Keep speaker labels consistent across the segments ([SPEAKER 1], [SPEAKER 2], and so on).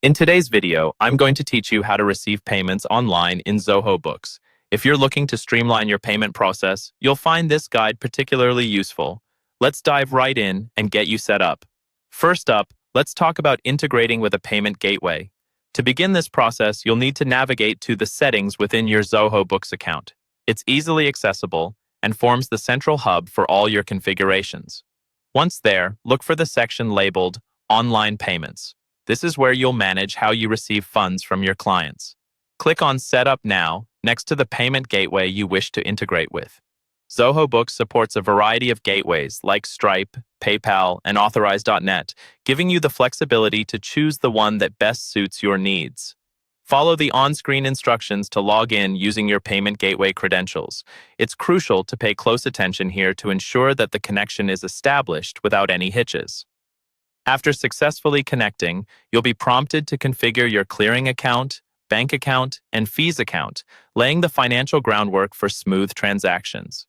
[SPEAKER 1] In today's video, I'm going to teach you how to receive payments online in Zoho Books. If you're looking to streamline your payment process, you'll find this guide particularly useful. Let's dive right in and get you set up. First up, let's talk about integrating with a payment gateway. To begin this process, you'll need to navigate to the settings within your Zoho Books account. It's easily accessible and forms the central hub for all your configurations. Once there, look for the section labeled Online Payments. This is where you'll manage how you receive funds from your clients. Click on Set Up Now next to the payment gateway you wish to integrate with. Zoho Books supports a variety of gateways like Stripe, PayPal, and Authorize.net, giving you the flexibility to choose the one that best suits your needs. Follow the on-screen instructions to log in using your payment gateway credentials. It's crucial to pay close attention here to ensure that the connection is established without any hitches. After successfully connecting, you'll be prompted to configure your clearing account, bank account, and fees account, laying the financial groundwork for smooth transactions.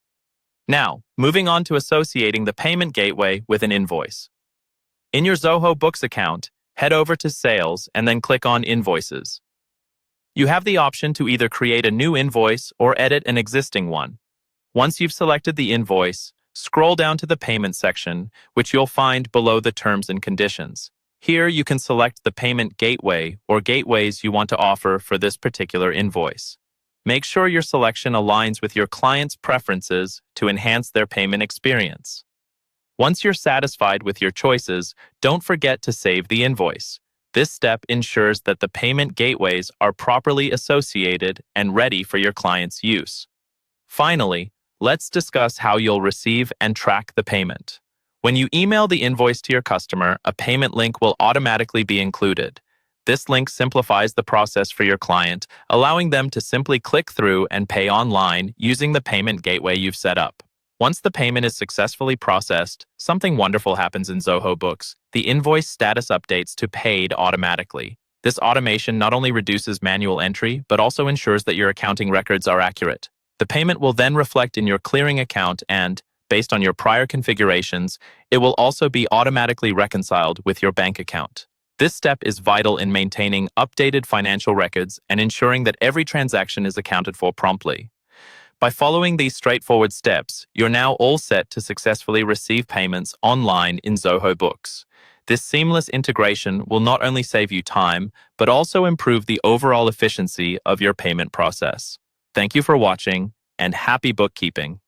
[SPEAKER 1] Now, moving on to associating the payment gateway with an invoice. In your Zoho Books account, head over to Sales and then click on Invoices. You have the option to either create a new invoice or edit an existing one. Once you've selected the invoice, scroll down to the Payment section, which you'll find below the Terms and Conditions. Here you can select the payment gateway or gateways you want to offer for this particular invoice. Make sure your selection aligns with your client's preferences to enhance their payment experience. Once you're satisfied with your choices, don't forget to save the invoice. This step ensures that the payment gateways are properly associated and ready for your client's use. Finally, let's discuss how you'll receive and track the payment. When you email the invoice to your customer, a payment link will automatically be included. This link simplifies the process for your client, allowing them to simply click through and pay online using the payment gateway you've set up. Once the payment is successfully processed, something wonderful happens in Zoho Books. The invoice status updates to paid automatically. This automation not only reduces manual entry, but also ensures that your accounting records are accurate. The payment will then reflect in your clearing account and, based on your prior configurations, it will also be automatically reconciled with your bank account. This step is vital in maintaining updated financial records and ensuring that every transaction is accounted for promptly. By following these straightforward steps, you're now all set to successfully receive payments online in Zoho Books. This seamless integration will not only save you time, but also improve the overall efficiency of your payment process. Thank you for watching, and happy bookkeeping.